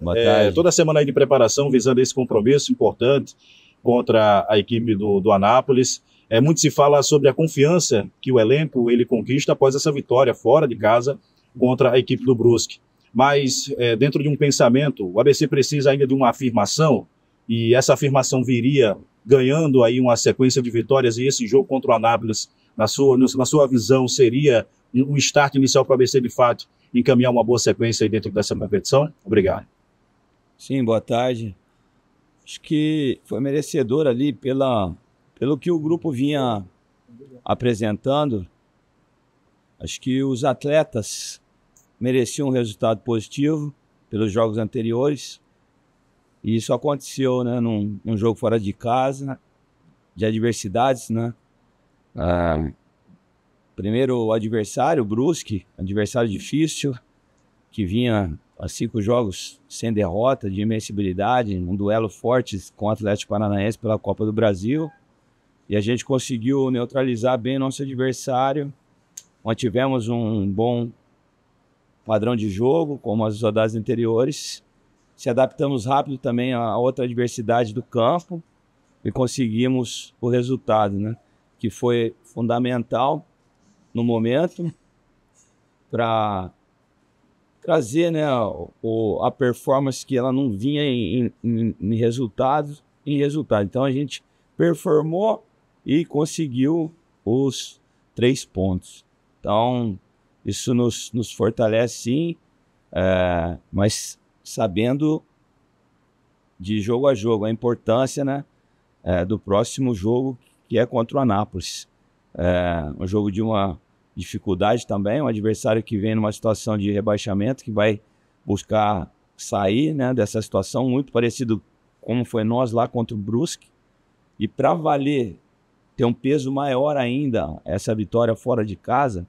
Boa tarde. Toda a semana aí de preparação visando esse compromisso importante contra a equipe do Anápolis. Muito se fala sobre a confiança que o elenco ele conquista após essa vitória fora de casa contra a equipe do Brusque. Mas dentro de um pensamento, o ABC precisa ainda de uma afirmação, e essa afirmação viria ganhando aí uma sequência de vitórias, e esse jogo contra o Anápolis, na sua visão, seria um start inicial para o ABC de fato encaminhar uma boa sequência aí dentro dessa competição? Obrigado. Sim, boa tarde. Acho que foi merecedor ali pelo que o grupo vinha apresentando. Acho que os atletas mereciam um resultado positivo pelos jogos anteriores. E isso aconteceu, né, num jogo fora de casa, de adversidades, né? Primeiro o adversário, o Brusque, adversário difícil, que vinha a 5 jogos sem derrota, de invencibilidade, um duelo forte com o Atlético Paranaense pela Copa do Brasil. E a gente conseguiu neutralizar bem nosso adversário. Mantivemos um bom padrão de jogo, como as rodadas anteriores. Se adaptamos rápido também a outra adversidade do campo e conseguimos o resultado, né? Que foi fundamental no momento para trazer, né, a performance que ela não vinha em resultado. Então a gente performou e conseguiu os 3 pontos. Então isso nos fortalece sim, mas sabendo de jogo a jogo a importância, né, do próximo jogo, que é contra o Anápolis. Um jogo de uma dificuldade também, um adversário que vem numa situação de rebaixamento, que vai buscar sair, né, dessa situação, muito parecido como foi nós lá contra o Brusque. E para valer, ter um peso maior ainda, essa vitória fora de casa,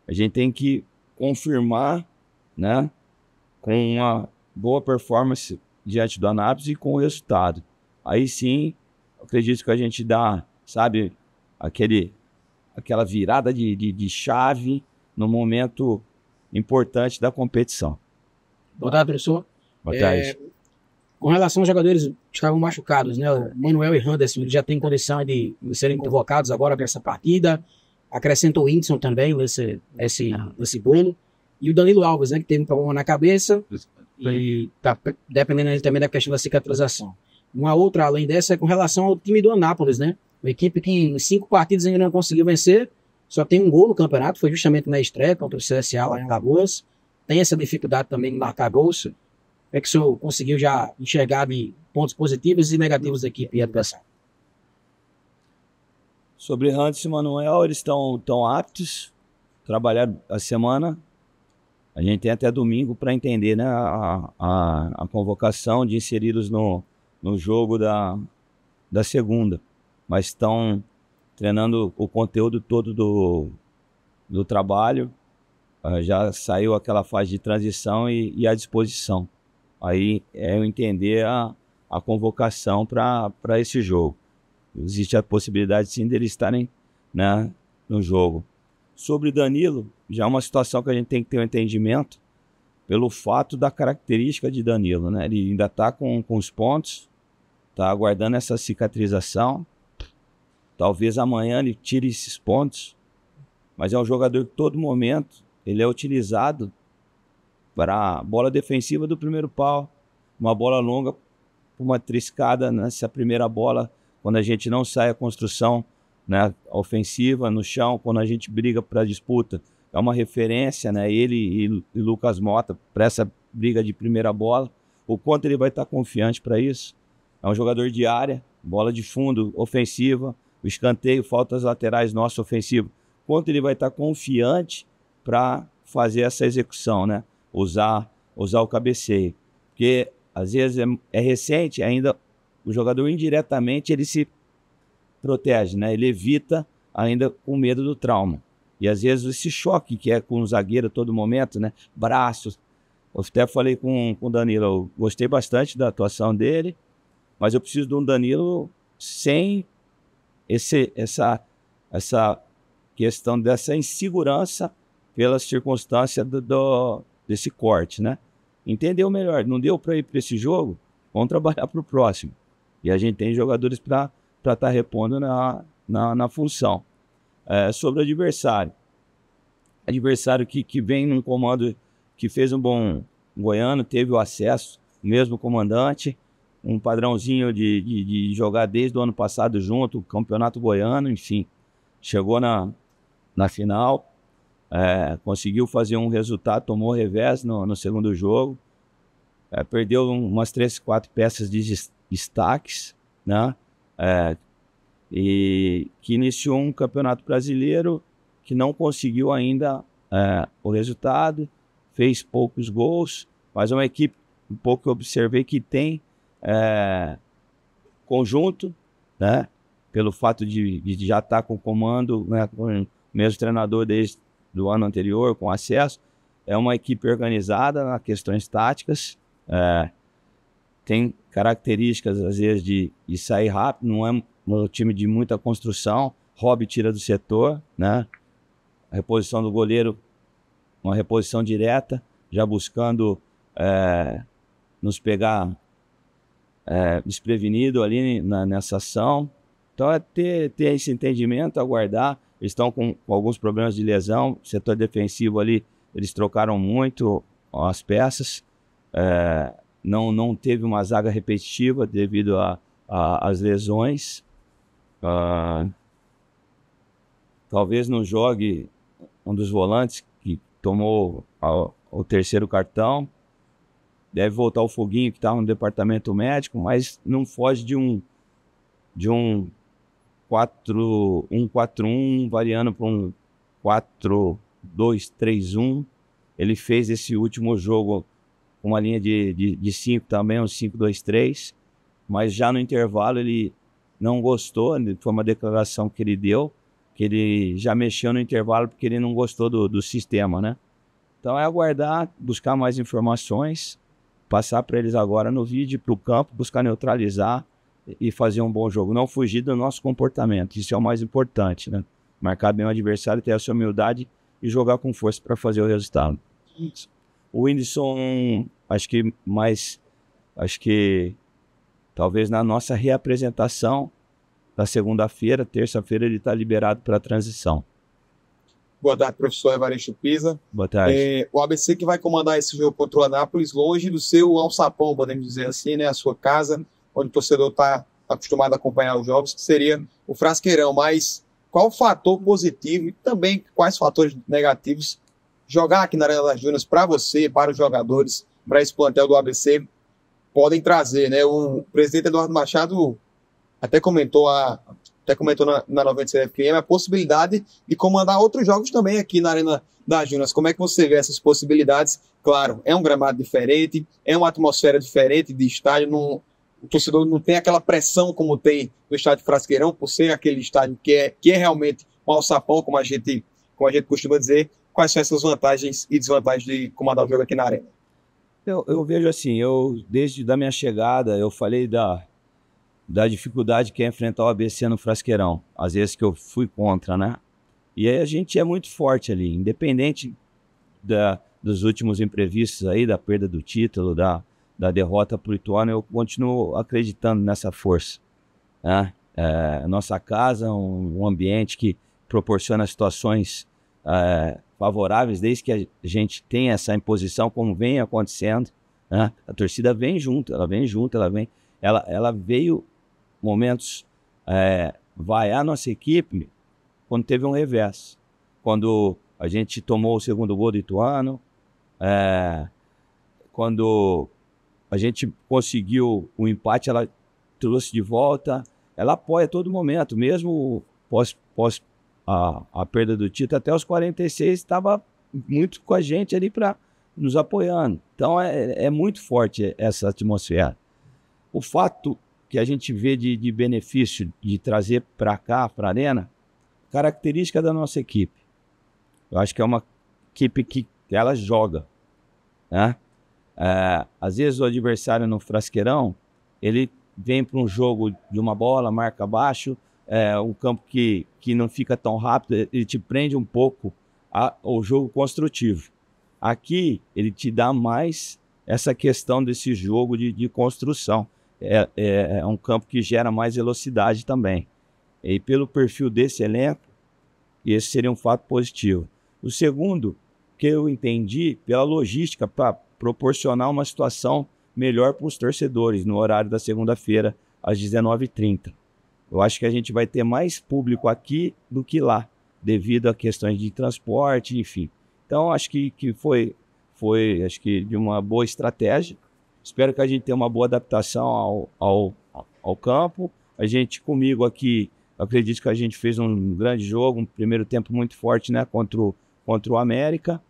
a gente tem que confirmar, né, com uma boa performance diante do Anápolis e com o resultado. Aí sim, acredito que a gente dá, sabe, aquela virada de chave no momento importante da competição. Boa tarde, professor. Boa tarde. Com relação aos jogadores que estavam machucados, né? O Manuel e Anderson já têm condição de serem convocados agora para essa partida. Acrescentou o Whindersson também, esse bolo. E o Danilo Alves, né, que teve um problema na cabeça e está dependendo também da questão da cicatrização. Uma outra, além dessa, é com relação ao time do Anápolis, né? Uma equipe que em 5 partidas ainda não conseguiu vencer, só tem um gol no campeonato, foi justamente na estreia contra o CSA lá em Alagoas. Tem essa dificuldade também de marcar gols. É que o senhor conseguiu já enxergar de pontos positivos e negativos da equipe adversária? Sobre Hans e Manuel, eles estão aptos a trabalhar a semana. A gente tem até domingo para entender, né, a convocação de inseri-los no jogo da segunda. Mas estão treinando o conteúdo todo do trabalho. Já saiu aquela fase de transição e à disposição. Aí é eu entender a convocação para esse jogo. Existe a possibilidade sim deles estarem, né, no jogo. Sobre Danilo, já é uma situação que a gente tem que ter um entendimento pelo fato da característica de Danilo, né? Ele ainda está com os pontos, está aguardando essa cicatrização. Talvez amanhã ele tire esses pontos, mas é um jogador que todo momento ele é utilizado para a bola defensiva do primeiro pau, uma bola longa, uma triscada nessa primeira bola, quando a gente não sai a construção, né, ofensiva no chão, quando a gente briga para a disputa. É uma referência, né, ele e Lucas Mota para essa briga de primeira bola. O quanto ele vai estar confiante para isso? É um jogador de área, bola de fundo, ofensiva, o escanteio, faltas laterais nosso ofensivo. Quanto ele vai estar confiante para fazer essa execução, né? Usar o cabeceio. Porque às vezes é recente, ainda o jogador indiretamente ele se protege, né? Ele evita ainda com medo do trauma. E às vezes esse choque que é com o zagueiro a todo momento, né? Braços. Eu até falei com o Danilo, eu gostei bastante da atuação dele, mas eu preciso de um Danilo sem essa questão dessa insegurança pela circunstância desse corte, né? entendeu melhor. Não deu para ir para esse jogo? Vamos trabalhar para o próximo. E a gente tem jogadores para estar repondo na função. Sobre o adversário. Adversário que vem num comando que fez um bom Goiano, teve o acesso, mesmo comandante, um padrãozinho de jogar desde o ano passado junto, o Campeonato Goiano, enfim. Chegou na final, conseguiu fazer um resultado, tomou revés no segundo jogo, perdeu umas 3, 4 peças de destaques, né? E que iniciou um campeonato brasileiro que não conseguiu ainda o resultado, fez poucos gols, mas é uma equipe, um pouco que eu observei, que tem conjunto, né? Pelo fato de já estar com o comando, né? Com o mesmo treinador desde o ano anterior, com acesso. É uma equipe organizada nas questões táticas, tem características, às vezes, de sair rápido, não é um time de muita construção. Rob tira do setor, né? A reposição do goleiro, uma reposição direta, já buscando nos pegar desprevenido ali nessa ação. Então ter esse entendimento, aguardar. Eles estão com alguns problemas de lesão, setor defensivo ali, eles trocaram muito as peças. Não teve uma zaga repetitiva devido às lesões. Talvez não jogue um dos volantes que tomou o terceiro cartão. Deve voltar o Foguinho, que está no departamento médico, mas não foge de um 4-1-4-1, variando para um 4-2-3-1. Ele fez esse último jogo com uma linha de 5 também, um 5-2-3, mas já no intervalo ele não gostou, foi uma declaração que ele deu, que ele já mexeu no intervalo porque ele não gostou do sistema, né? Então é aguardar, buscar mais informações, passar para eles agora no vídeo, para o campo, buscar neutralizar e fazer um bom jogo. Não fugir do nosso comportamento, isso é o mais importante, né? Marcar bem o adversário, ter a sua humildade e jogar com força para fazer o resultado. O Whindersson, acho que talvez na nossa reapresentação da segunda-feira, terça-feira ele está liberado para a transição. Boa tarde, professor Evaristo Pisa. Boa tarde. O ABC que vai comandar esse jogo contra o Anápolis, longe do seu alçapão, podemos dizer assim, né? A sua casa, onde o torcedor está acostumado a acompanhar os jogos, que seria o Frasqueirão. Mas qual o fator positivo e também quais fatores negativos jogar aqui na Arena das Dunas para você, para os jogadores, para esse plantel do ABC, podem trazer, né? O presidente Eduardo Machado até comentou na 96 FM a possibilidade de comandar outros jogos também aqui na Arena das Dunas. Como é que você vê essas possibilidades? Claro, é um gramado diferente, é uma atmosfera diferente de estádio, o torcedor não tem aquela pressão como tem no estádio Frasqueirão, por ser aquele estádio que é realmente um alçapão, como a gente costuma dizer. Quais são essas vantagens e desvantagens de comandar o jogo aqui na Arena? Eu vejo assim, desde a minha chegada, eu falei da dificuldade que é enfrentar o ABC no Frasqueirão, às vezes que eu fui contra, né? E aí a gente é muito forte ali, independente dos últimos imprevistos aí, da perda do título, da derrota para o Ituano, eu continuo acreditando nessa força, né? Nossa casa, um ambiente que proporciona situações favoráveis, desde que a gente tenha essa imposição, como vem acontecendo, né? A torcida vem junto, ela veio momentos vaiar a nossa equipe quando teve um revés, quando a gente tomou o segundo gol do Ituano, quando a gente conseguiu o empate, ela trouxe de volta, ela apoia a todo momento, mesmo pós a perda do título, até os 46 estava muito com a gente ali nos apoiando. Então é muito forte essa atmosfera. O fato que a gente vê de benefício de trazer para cá, para a Arena, característica da nossa equipe. Eu acho que é uma equipe que ela joga, né? Às vezes o adversário no Frasqueirão, ele vem para um jogo de uma bola, marca baixo, um campo que não fica tão rápido, ele te prende um pouco ao jogo construtivo. Aqui ele te dá mais essa questão desse jogo de construção. É um campo que gera mais velocidade também. E pelo perfil desse elenco, esse seria um fato positivo. O segundo, que eu entendi, pela logística, para proporcionar uma situação melhor para os torcedores no horário da segunda-feira, às 19h30. Eu acho que a gente vai ter mais público aqui do que lá, devido a questões de transporte, enfim. Então, acho que foi acho que de uma boa estratégia. Espero que a gente tenha uma boa adaptação ao campo. A gente, comigo aqui, acredito que a gente fez um grande jogo, um primeiro tempo muito forte, né, contra o América.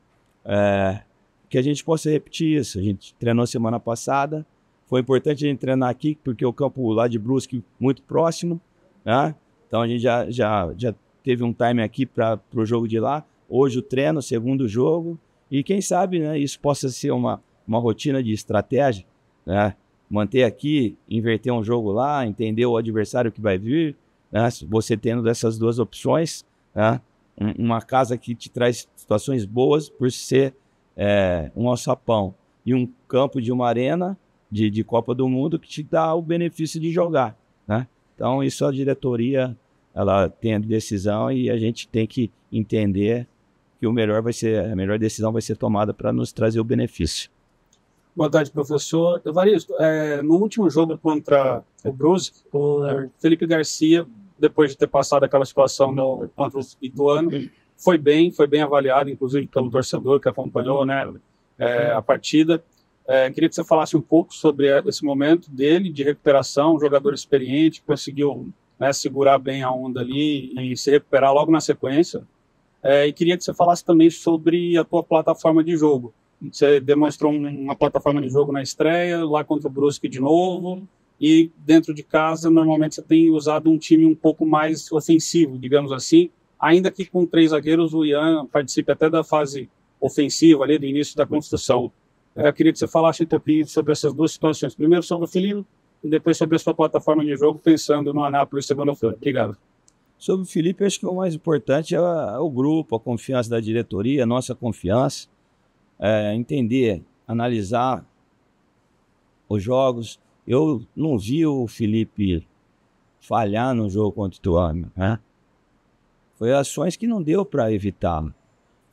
Que a gente possa repetir isso. A gente treinou semana passada. Foi importante a gente treinar aqui, porque o campo lá de Brusque muito próximo, né? Então a gente já teve um time aqui para o jogo de lá. Hoje o treino, segundo jogo. E quem sabe, né, isso possa ser uma rotina de estratégia, né? Manter aqui, inverter um jogo lá, entender o adversário que vai vir, né? Você tendo dessas duas opções, né? Uma casa que te traz situações boas por ser um alçapão e um campo de uma arena de Copa do Mundo que te dá o benefício de jogar, né? Então isso a diretoria ela tem a decisão e a gente tem que entender que a melhor decisão vai ser tomada para nos trazer o benefício. Boa tarde, professor. Evaristo, no último jogo contra o Brusque, o Felipe Garcia, depois de ter passado aquela situação contra o Ituano, foi bem avaliado, inclusive pelo torcedor que acompanhou, né, a partida. Queria que você falasse um pouco sobre esse momento dele de recuperação, um jogador experiente, conseguiu, né, segurar bem a onda ali e se recuperar logo na sequência. E queria que você falasse também sobre a tua plataforma de jogo. Você demonstrou uma plataforma de jogo na estreia, lá contra o Brusque de novo, e dentro de casa, normalmente você tem usado um time um pouco mais ofensivo, digamos assim, ainda que com 3 zagueiros, o Ian participe até da fase ofensiva, ali do início da construção. Eu queria que você falasse um pouquinho sobre essas duas situações. Primeiro sobre o Felipe, e depois sobre a sua plataforma de jogo, pensando no Anápolis segunda-feira. Obrigado. Sobre o Felipe, acho que o mais importante é o grupo, a confiança da diretoria, a nossa confiança. Entender, analisar os jogos. Eu não vi o Felipe falhar no jogo contra o Ituano, né? Foi ações que não deu para evitar.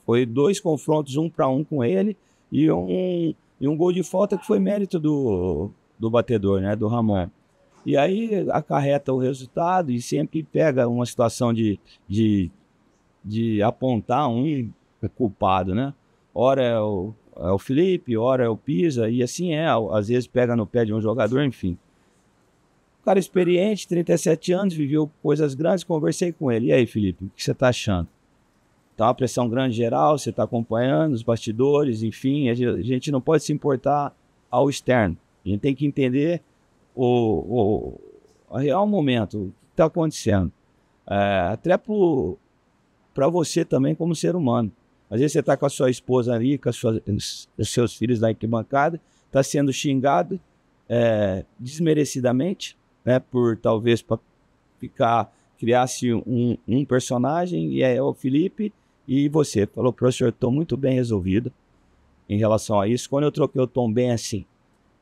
Foi 2 confrontos, 1 para 1 com ele e um gol de falta que foi mérito do batedor, né, do Ramon. E aí acarreta o resultado e sempre pega uma situação de apontar um culpado, né? Ora é o Felipe, ora é o Pisa, e assim às vezes pega no pé de um jogador, enfim. O cara experiente, 37 anos, viveu coisas grandes, conversei com ele. E aí, Felipe, o que você está achando? Tá uma pressão grande geral, você está acompanhando os bastidores, enfim, a gente não pode se importar ao externo. A gente tem que entender o real momento, o que está acontecendo. Até para você também como ser humano. Às vezes você está com a sua esposa ali, com os seus filhos na arquibancada, está sendo xingado desmerecidamente, né, por talvez criasse um personagem, e é o Felipe, e você falou, professor, estou muito bem resolvido em relação a isso. Quando eu troquei o tom bem assim,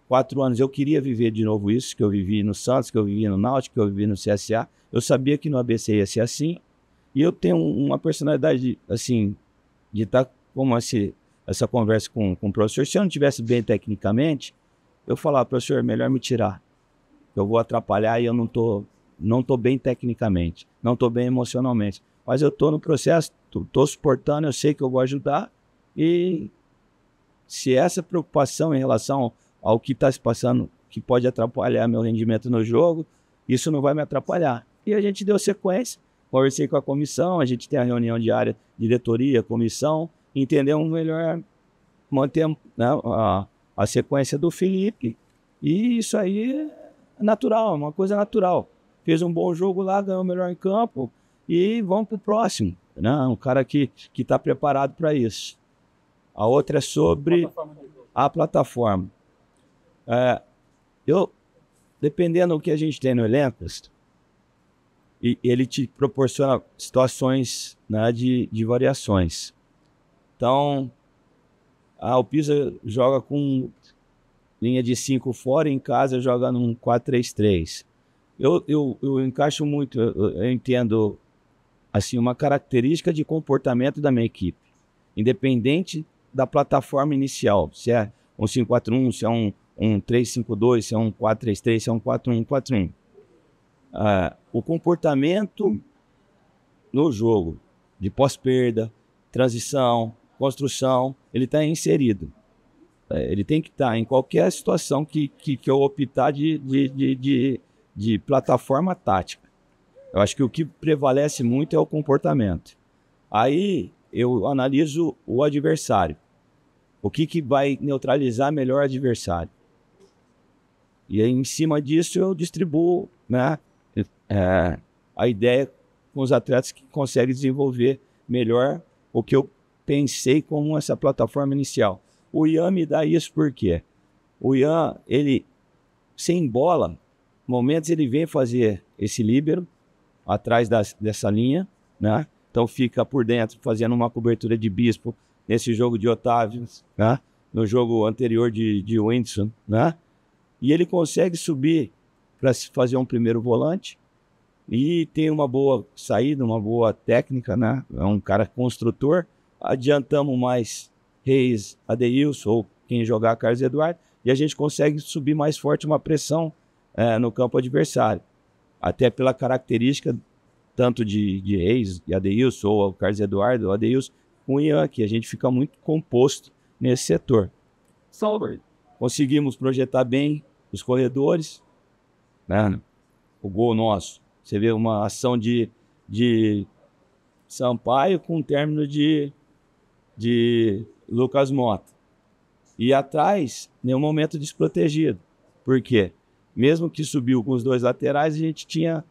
4 anos, eu queria viver de novo isso, que eu vivi no Santos, que eu vivi no Náutico, que eu vivi no CSA. Eu sabia que no ABC ia ser assim, e eu tenho uma personalidade, assim, de estar como essa conversa com o professor. Se eu não estivesse bem tecnicamente, eu falava, professor, melhor me tirar. Eu vou atrapalhar e eu não tô bem tecnicamente, não estou bem emocionalmente. Mas eu estou no processo, estou suportando, eu sei que eu vou ajudar. E se essa preocupação em relação ao que está se passando, que pode atrapalhar meu rendimento no jogo, isso não vai me atrapalhar. E a gente deu sequência, conversei com a comissão, a gente tem a reunião diária, diretoria, comissão, entendemos melhor, manter, né, a sequência do Felipe. E isso aí é natural, é uma coisa natural. Fez um bom jogo lá, ganhou melhor em campo e vamos para o próximo, né? Um cara que está preparado para isso. A outra é sobre a plataforma. Dependendo do que a gente tem no elenco, e ele te proporciona situações, né, de variações. Então, o Pisa joga com linha de 5 fora, em casa joga num 4-3-3. Eu encaixo muito, eu entendo assim, uma característica de comportamento da minha equipe, independente da plataforma inicial, se é um 5-4-1, se é um 3-5-2, se é um 4-3-3, se é um 4-1-4-1. O comportamento no jogo de pós-perda, transição, construção, ele está inserido. Ele tem que estar em qualquer situação que eu optar de plataforma tática. Eu acho que o que prevalece muito é o comportamento. Aí eu analiso o adversário. O que vai neutralizar melhor o adversário. E aí, em cima disso eu distribuo, né, a ideia com os atletas que conseguem desenvolver melhor o que eu pensei como essa plataforma inicial. O Ian me dá isso por quê? O Ian, ele, sem bola, momentos ele vem fazer esse líbero atrás dessa linha, né? Então fica por dentro fazendo uma cobertura de Bispo nesse jogo de Otávio, né? No jogo anterior de Whindersson, né? E ele consegue subir para fazer um primeiro volante e tem uma boa saída, uma boa técnica, né? É um cara construtor. Adiantamos mais Reis, Adeilson ou quem jogar Carlos Eduardo e a gente consegue subir mais forte uma pressão no campo adversário. Até pela característica tanto de Reis e Adeilson ou Carlos Eduardo ou Adeilson com o Ian, que a gente fica muito composto nesse setor. Conseguimos projetar bem os corredores, né? O gol nosso. Você vê uma ação de Sampaio com término de Lucas Mota. E atrás, nenhum momento desprotegido. Por quê? Mesmo que subiu com os dois laterais, a gente tinha,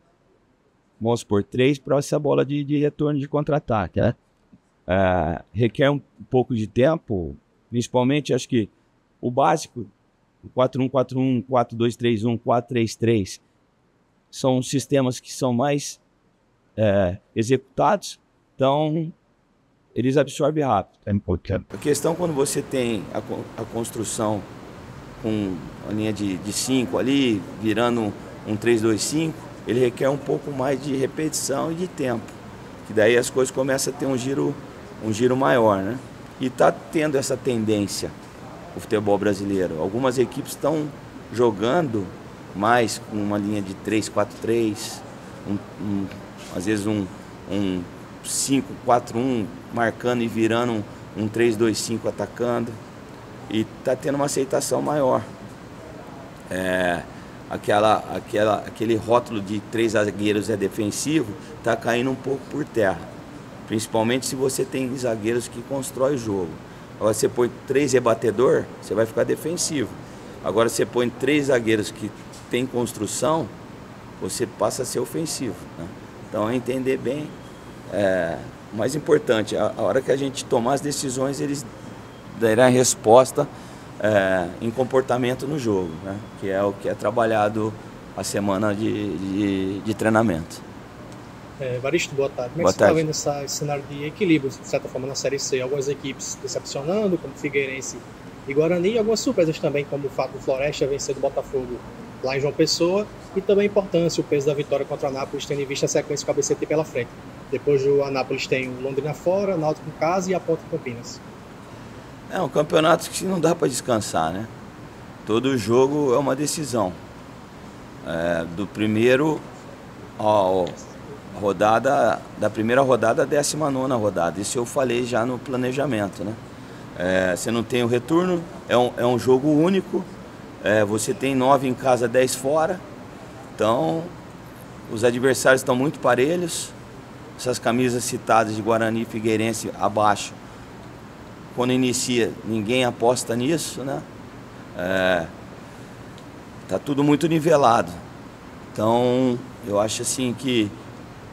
vamos supor, 3 para essa bola de retorno de contra-ataque. Né? Requer um pouco de tempo, principalmente, acho que o básico, 4-1-4-1, 4-2-3-1, 4-3-3, são sistemas que são mais executados, então eles absorvem rápido. A questão quando você tem a construção com a linha de 5 ali, virando um 3-2-5, ele requer um pouco mais de repetição e de tempo. Que daí as coisas começam a ter um giro maior, né? E está tendo essa tendência o futebol brasileiro. Algumas equipes estão jogando mais com uma linha de 3-4-3, às vezes um 5-4-1, marcando e virando um 3-2-5 atacando. E está tendo uma aceitação maior. Aquele rótulo de 3 zagueiros é defensivo está caindo um pouco por terra. Principalmente se você tem zagueiros que constroem o jogo. Agora você põe 3 rebatedor, você vai ficar defensivo. Agora você põe 3 zagueiros que tem construção, você passa a ser ofensivo. Né? Então é entender bem. O mais importante, a hora que a gente tomar as decisões, eles dará resposta em comportamento no jogo, né? Que é o que é trabalhado a semana de treinamento. Evaristo, boa tarde. Como é Boa que você está tarde. vendo esse cenário de equilíbrio, de certa forma, na Série C? Algumas equipes decepcionando, como Figueirense e Guarani, e algumas surpresas também, como o fato do Floresta vencer do Botafogo lá em João Pessoa, e também a importância, o peso da vitória contra o Anápolis, tendo em vista a sequência com a ABCT pela frente. Depois do Anápolis tem o Londrina fora, Náutico em casa e a Ponte em Campinas. É um campeonato que não dá para descansar, né? Todo jogo é uma decisão. Do primeiro da primeira rodada à 19ª rodada. Isso eu falei já no planejamento, né? Você não tem o retorno, é um jogo único. Você tem 9 em casa, 10 fora. Então, os adversários estão muito parelhos. Essas camisas citadas de Guarani e Figueirense abaixo, quando inicia, ninguém aposta nisso, né? Tá tudo muito nivelado. Então, eu acho assim que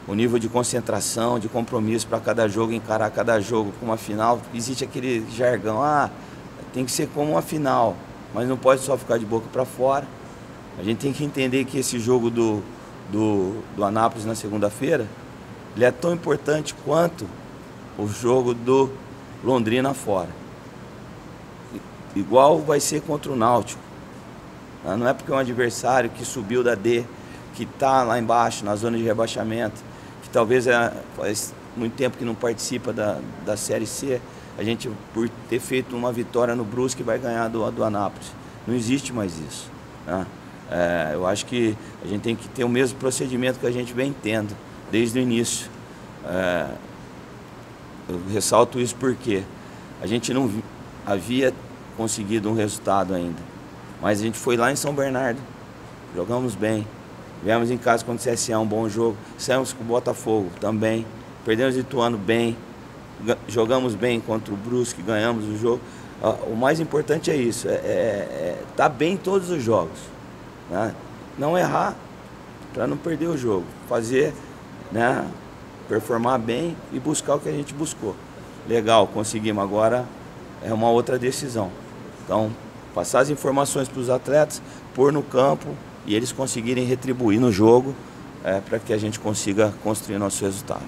o nível de concentração, de compromisso para cada jogo, encarar cada jogo com uma final, existe aquele jargão, tem que ser como uma final, mas não pode só ficar de boca para fora. A gente tem que entender que esse jogo do Anápolis na segunda-feira, ele é tão importante quanto o jogo do Londrina fora. Igual vai ser contra o Náutico. Não é porque é um adversário que subiu da D, que está lá embaixo, na zona de rebaixamento, que talvez faz muito tempo que não participa da Série C, a gente, por ter feito uma vitória no Brusque, vai ganhar do Anápolis. Não existe mais isso, né? Eu acho que a gente tem que ter o mesmo procedimento que a gente vem tendo desde o início. Eu ressalto isso porque a gente não havia conseguido um resultado ainda, mas a gente foi lá em São Bernardo, jogamos bem, viemos em casa contra o CSA, um bom jogo, saímos com o Botafogo também, perdemos o Ituano bem, jogamos bem contra o Brusque, ganhamos o jogo. O mais importante é isso, tá bem em todos os jogos, né? Não errar para não perder o jogo, fazer, né, performar bem e buscar o que a gente buscou. Legal, conseguimos, agora é uma outra decisão. Então, passar as informações para os atletas, pôr no campo e eles conseguirem retribuir no jogo para que a gente consiga construir nosso resultado.